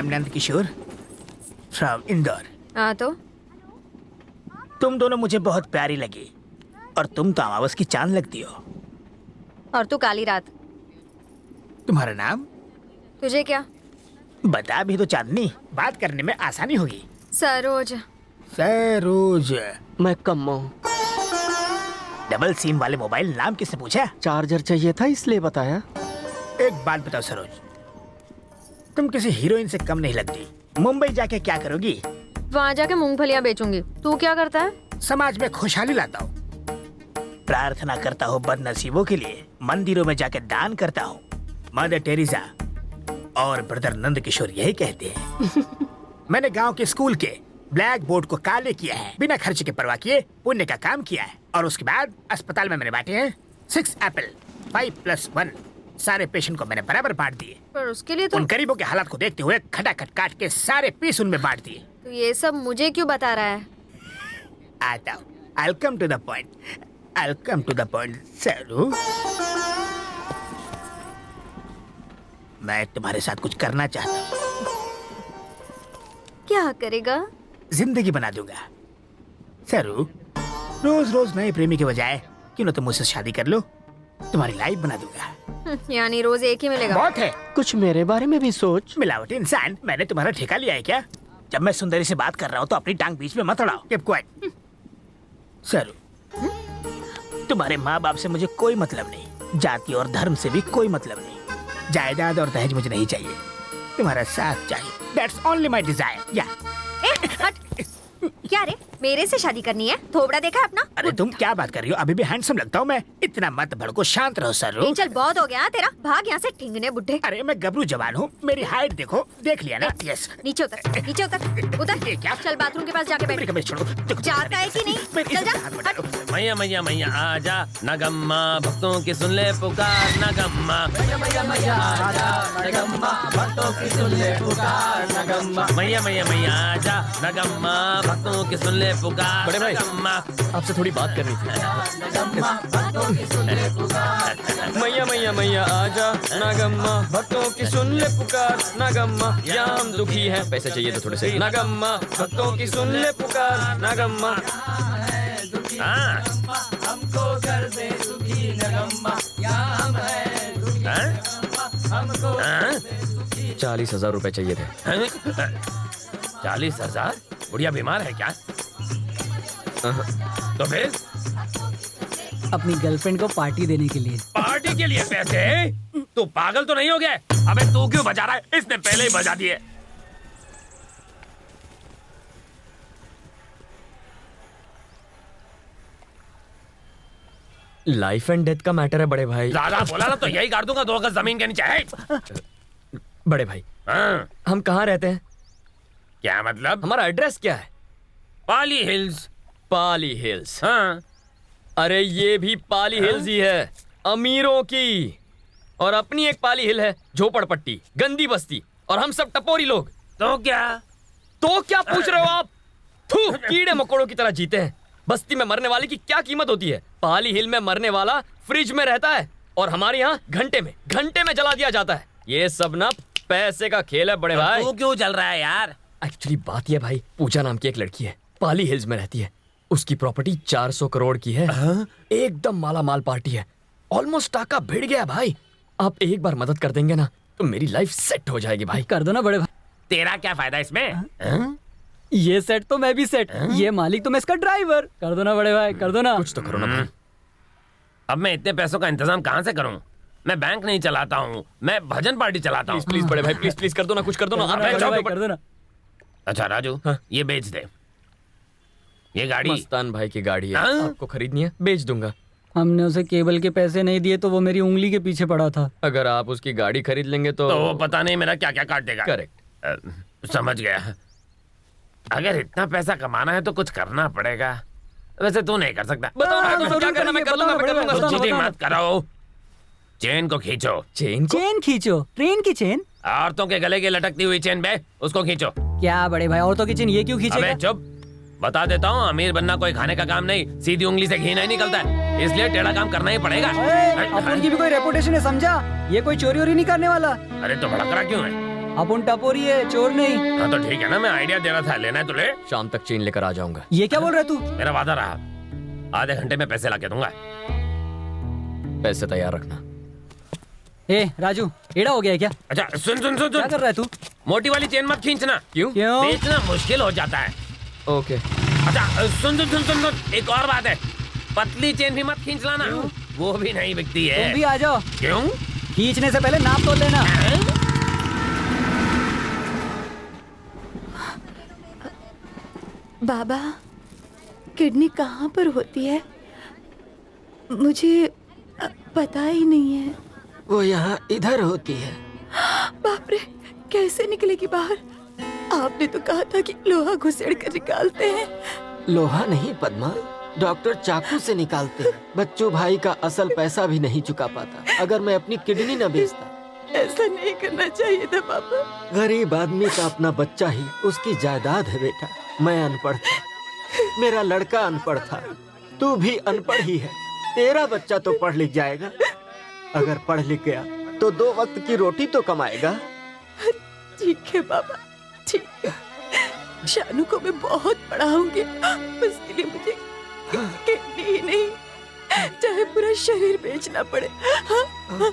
M Nand Kishore from Indore. हाँ तो तुम दोनों मुझे बहुत प्यारी लगी और तुम तो अमावस की चांद लगती हो। और तू काली रात। तुम्हारा नाम? तुझे क्या? बता भी तो चांदनी, बात करने में आसानी होगी। सरोज। सरोज। मैं कम्मो। डबल सिम वाले मोबाइल नाम किसने पूछा? चार्जर चाहिए था इसलिए बताया। एक बात बताओ सरोज, तुम किसी हीरोइन से कम नहीं लगती। मुंबई जाके क्या करोगी? वहाँ जाके मूंगफलियाँ बेचूंगी। तू क्या करता है? समाज में खुशहाली लाता हूँ, प्रार्थना करता हूँ बदनसीबों के लिए, मंदिरों में जाके दान करता हूँ। मदर टेरेसा और ब्रदर नंद किशोर यही कहते हैं। मैंने गांव के स्कूल के ब्लैक बोर्ड को काले किया है, बिना खर्च के परवाह किए पुण्य का काम किया है। और उसके बाद अस्पताल में मैंने बांटे हैं 6 एप्पल 5+1। सारे पेशेंट को मैंने बराबर बांट दिए। पर उसके लिए तो उन गरीबों के हालात को देखते हुए खटाखट काट के सारे पीस उनमें बांट दिए। तू ये सब मुझे क्यों बता रहा है? आता हूँ, I'll come to the point. I'll come to the point, सरू। मैं तुम्हारे साथ कुछ करना चाहता हूँ। क्या करेगा? जिंदगी बना दूंगा। सरू, रोज रोज नए प्रेमी के बजाय क्यों ना तुम मुझसे शादी कर लो, तुम्हारी लाइफ बना दूंगा। यानी रोज एक ही मिलेगा? बहुत है। कुछ मेरे बारे में भी सोच। मिलावटी इंसान, मैंने तुम्हारा ठेका लिया है क्या? जब मैं सुंदरी से बात कर रहा हूँ तो अपनी टांग बीच में मत अड़ाओ। Keep quiet। सरू, तुम्हारे माँ बाप से मुझे कोई मतलब नहीं, जाति और धर्म से भी कोई मतलब नहीं, जायदाद और दहेज मुझे नहीं चाहिए, तुम्हारा साथ चाहिए। That's only my desire। या हट। क्या रे, मेरे से शादी करनी है? थोबड़ा देखा अपना? अरे तुम क्या बात कर रही हो? अभी भी हैंडसम लगता हूँ मैं। इतना मत भड़को, शांत रहो सरू। चल बहुत हो गया तेरा, भाग यहाँ से ठिंगने बुड्ढे। अरे मैं गबरू जवान हूँ, मेरी हाइट देखो, देख लिया ना? यस। नीचे उतर, नीचे उतर, उतर। ये क्या? चल बाथरूम के पास जाके मेरी बैठ। कमीज छोड़ो। देखो, जाता है कि नहीं? मेरी चल जा, हाथ बटा लो। मैया मैया मैया आजा, नगम्मा भक्तों की सुन ले पुकार, नगम्मा मैया मैया मैया आजा, नगम्मा भक्तों की सुन ले पुकार, नगम्मा मैया मैया मैया आजा, नगम्मा भक्तों की सुन ले पुकार। बड़े भाई, नगम्मा आपसे थोड़ी बात करनी थी। नगम्मा भक्तों की सुन ले पुकार। मैया मैया मैया आजा, नागम्मा भक्तों की सुन ले पुकार, नागम्मा या हम दुखी हैं। पैसे चाहिए तो थोड़े से। नागम्मा भक्तों की सुन ले पुकार, नागम्मा। हाँ हमको कर दे सुखी, नगम्मा या हम है दुखी, हमको 40,000 रुपए चाहिए थे। 40,000? बुढ़िया बीमार है क्या? तो फिर अपनी गर्लफ्रेंड को पार्टी देने के लिए। पार्टी के लिए पैसे? तू पागल तो नहीं हो गया? अबे तू क्यों बजा रहा है? इसने पहले ही बजा दिए। लाइफ एंड डेथ का मैटर है बड़े भाई। ज्यादा बोला ना तो यही काट दूंगा 2 गज जमीन के नीचे है। बड़े भाई, हाँ, हम कहाँ रहते हैं? क्या मतलब? हमारा एड्रेस क्या है? पाली हिल्स। पाली हिल्स। हाँ अरे ये भी पाली हिल्स ही है, अमीरों की। और अपनी एक पाली हिल है, झोपड़पट्टी, गंदी बस्ती, और हम सब टपोरी लोग। तो क्या? तो क्या पूछ रहे हो आप? थू, कीड़े मकोड़ों की तरह जीते हैं। बस्ती में मरने वाले की क्या कीमत होती है? पाली हिल में मरने वाला फ्रिज में रहता है और हमारे यहाँ घंटे में जला दिया जाता है। ये सब ना पैसे का खेल है बड़े भाई। तू क्यों चल रहा है यार? एक्चुअली बात यह भाई, पूजा नाम की एक लड़की है, पाली हिल्स में रहती है। उसकी प्रॉपर्टी 400 करोड़ की है। एकदम माला माल पार्टी है। ऑलमोस्ट टाका भिड़ गया भाई। आप एक बार मदद कर देंगे ना तो मेरी लाइफ सेट हो जाएगी भाई। कर दो ना बड़े भाई। तेरा क्या फायदा इसमें? ये सेट तो मैं भी सेट, ये मालिक तो मैं इसका ड्राइवर। कर दो ना बड़े भाई, कर दो ना। कुछ तो करो ना भाई। अब मैं इतने पैसों का इंतजाम कहाँ से करूँ? मैं बैंक नहीं चलाता हूँ, मैं भजन पार्टी चलाता हूँ। प्लीज बड़े भाई, प्लीज कर दो ना, कुछ कर दो ना। बड़े भाई, कर दो ना। अच्छा राजू, हाँ। ये बेच दे। ये गाड़ी मस्तान भाई की गाड़ी है, हाँ? आपको खरीदनी है? बेच दूंगा। हमने उसे केबल के पैसे नहीं दिए तो वो मेरी उंगली के पीछे पड़ा था। अगर आप उसकी गाड़ी खरीद लेंगे तो वो पता नहीं मेरा क्या क्या काट देगा। करेक्ट। समझ गया। अगर इतना पैसा कमाना है तो कुछ करना पड़ेगा। वैसे तू नहीं कर सकता। बताओ ना, तो क्या करना, मैं कर लूंगा, मैं कर लूंगा। बताओ, चीटिंग बताओ। मत करो। चेन को खींचो। चेन को? चेन खींचो? ट्रेन की चेन? औरतों के गले की लटकती हुई चेन बे, उसको खींचो। क्या बड़े भाई, औरतों की चेन ये क्यों अबे खींचेगा? चुप। बता देता हूँ, अमीर बनना कोई खाने का काम नहीं, सीधी उंगली से घी नहीं निकलता है, इसलिए टेढ़ा काम करना ही पड़ेगा। अपन की भी कोई रेपुटेशन है, समझा? ये कोई चोरी वोरी नहीं करने वाला। अरे तो भड़क रहा क्यों है? अपन टपोरी है, चोर नहीं। हाँ तो ठीक है ना, मैं आइडिया दे रहा था, लेना है तो ले। शाम तक चेन लेकर आ जाऊंगा। ये क्या बोल रहा है तू? मेरा वादा रहा, आधे घंटे में पैसे लाके दूंगा। पैसे तैयार रखना। ए राजू, एड़ा हो गया है क्या? अच्छा सुन सुन सुन क्या सुन, कर रहा है तू? मोटी वाली चेन मत खींचना। क्यों? क्यों? बेचना मुश्किल हो जाता है। ओके। अच्छा सुन सुन सुन सुन सुन, एक और बात है, पतली चेन भी मत खींच लाना, वो भी नहीं बिकती है। तुम भी आ जाओ, क्यों? खींचने से पहले नाप तोल लेना। बाबा, किडनी कहाँ पर होती है? मुझे पता ही नहीं है। वो यहाँ इधर होती है। बाप रे, कैसे निकलेगी बाहर? आपने तो कहा था कि लोहा घुसेड़ कर निकालते हैं। लोहा नहीं पद्मा, डॉक्टर चाकू से निकालते हैं। बच्चू भाई का असल पैसा भी नहीं चुका पाता अगर मैं अपनी किडनी न बेचता। ऐसा नहीं करना चाहिए था पापा। गरीब आदमी का अपना बच्चा ही उसकी जायदाद है बेटा। मैं अनपढ़ था, मेरा लड़का अनपढ़ था, तू भी अनपढ़ ही है। तेरा बच्चा तो पढ़ लिख जाएगा, अगर पढ़ लिख गया तो 2 वक्त की रोटी तो कमाएगा। ठीक है बाबा, ठीक है। शानू को मैं बहुत पढ़ाऊंगी, उसके लिए मुझे किडनी ही नहीं, चाहे पूरा शरीर बेचना पड़े। हाँ? हाँ।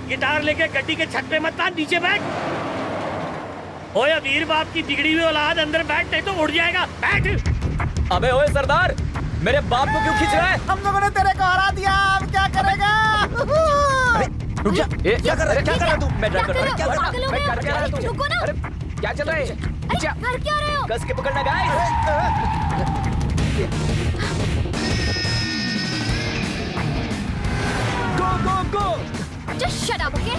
गिटार लेके गड्डी के छत पे मत आ, नीचे बैठ। ओए अमीर बाप की बिगड़ी हुई औलाद, अंदर बैठ नहीं तो उड़ जाएगा, बैठ। अबे ओए सरदार, मेरे बाप को क्यों खींच रहा है? हम लोगों ने तेरे को हरा दिया, अब क्या करेगा? रुक जा। क्या कर रहा है तू? मैं ड्राइव कर रहा हूं। क्या कर रहे हो? मैं कर क्या रहा हूं? रुको ना। अरे क्या चल रहा है? अरे कर क्या रहे हो? कस के पकड़ना गाइस। गो गो गो। Just shut up, okay?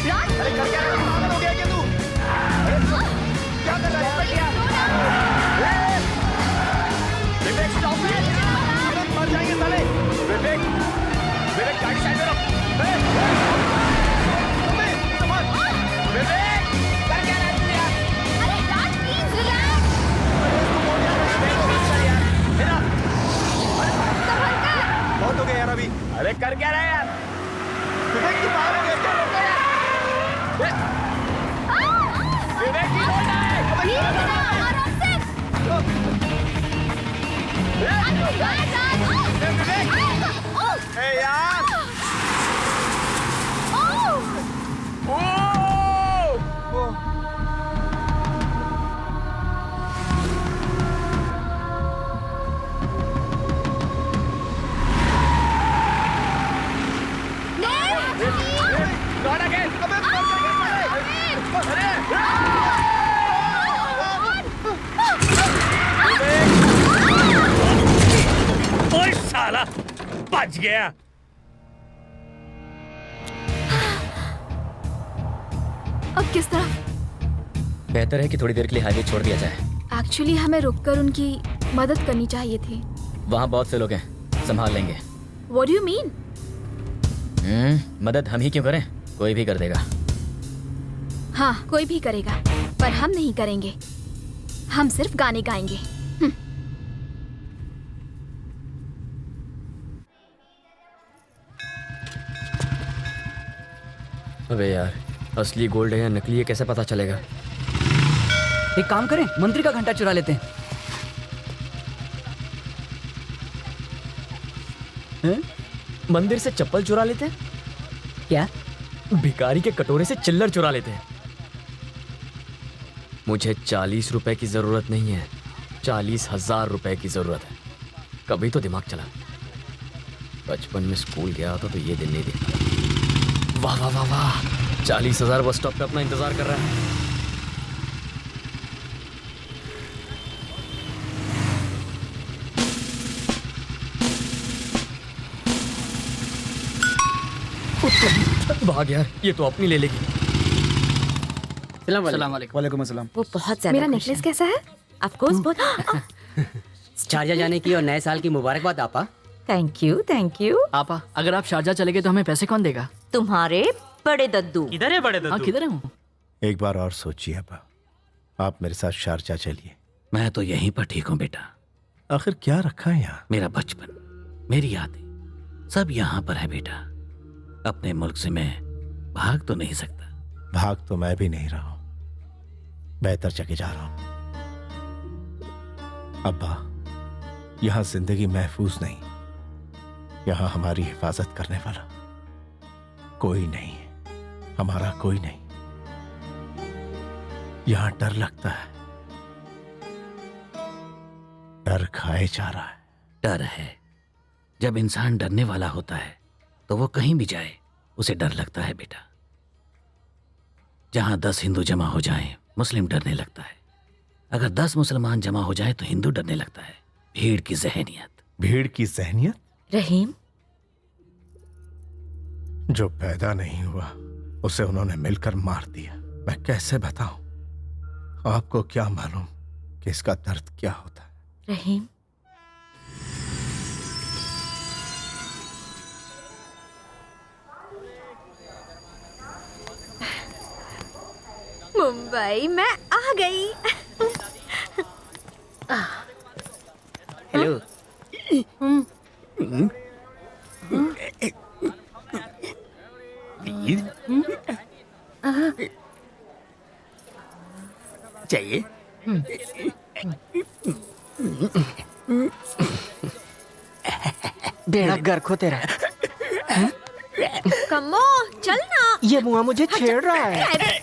Run! अरे कर क्या रहा है? पागल हो गया क्या तू? क्या कर रहा है? विवेक स्टॉप इट। अरे मर जाएंगे साले। विवेक, विवेक गाड़ी साइड में रख। विवेक, कर क्या रहा है तू यार? अरे Raj, please relax. बहुत हो गया यार अभी। अरे कर क्या रहा है यार? विवेक तू पागल हो गया क्या? विवेक की रोड है। Please, आराम से. ए यार। Not again. ओए साला, बच गया। अब किस तरफ? बेहतर है कि थोड़ी देर के लिए हाईवे छोड़ दिया जाए। एक्चुअली हमें रुककर उनकी मदद करनी चाहिए थी। वहाँ बहुत से लोग हैं, संभाल लेंगे। What do you mean? मदद हम ही क्यों करें, कोई भी कर देगा। हाँ, कोई भी करेगा, पर हम नहीं करेंगे। हम सिर्फ गाने गाएंगे। अबे यार, असली गोल्ड है या नकली है कैसे पता चलेगा? एक काम करें, मंत्री का घंटा चुरा लेते हैं। मंदिर से चप्पल चुरा लेते हैं? क्या? भिखारी के कटोरे से चिल्लर चुरा लेते हैं। मुझे 40 रुपए की जरूरत नहीं है, 40,000 रुपए की जरूरत है। कभी तो दिमाग चला। बचपन में स्कूल गया था तो ये दिन नहीं देखा। वाह वाह वाह वाह, 40,000 बस स्टॉप पे अपना इंतजार कर रहा है। भाग यार, ये तो अपनी ले लेगी। सलाम वालेकुम। वालेकुम अस्सलाम। वो बहुत ज्यादा मेरा खुश नेकलेस है। कैसा है? ऑफ कोर्स बहुत। शारजा जाने की और नए साल की मुबारकबाद आपा। Thank you thank you. आपा, अगर आप शारजा चले गए तो हमें पैसे कौन देगा? तुम्हारे बड़े दद्दू। इधर है बड़े हाँ, किधर है? एक बार और सोचिए अब्बा, आप मेरे साथ शारजा चलिए। मैं तो यहीं पर ठीक हूँ बेटा। आखिर क्या रखा है यहाँ? मेरा बचपन, मेरी यादें, सब यहाँ पर है बेटा। अपने मुल्क से मैं भाग तो नहीं सकता। भाग तो मैं भी नहीं रहा हूँ, बेहतर जगह जा रहा हूँ। अब्बा, यहाँ जिंदगी महफूज नहीं, यहाँ हमारी हिफाजत करने वाला कोई नहीं है, हमारा कोई नहीं। यहाँ डर लगता है, डर खाए जा रहा है। डर है, जब इंसान डरने वाला होता है तो वो कहीं भी जाए उसे डर लगता है बेटा। जहां 10 हिंदू जमा हो जाएं, मुस्लिम डरने लगता है। अगर 10 मुसलमान जमा हो जाएं तो हिंदू डरने लगता है। भीड़ की जहनियत। भीड़ की जहनियत? रहीम, जो पैदा नहीं हुआ उसे उन्होंने मिलकर मार दिया। मैं कैसे बताऊं? आपको क्या मालूम कि इसका दर्द क्या होता है? रहीम, मुंबई मैं आ गई। हेलो। चाहिए? बेड़ा गर्क हो तेरा। कमो चल ना। ये मुआ मुझे छेड़ रहा है। अरे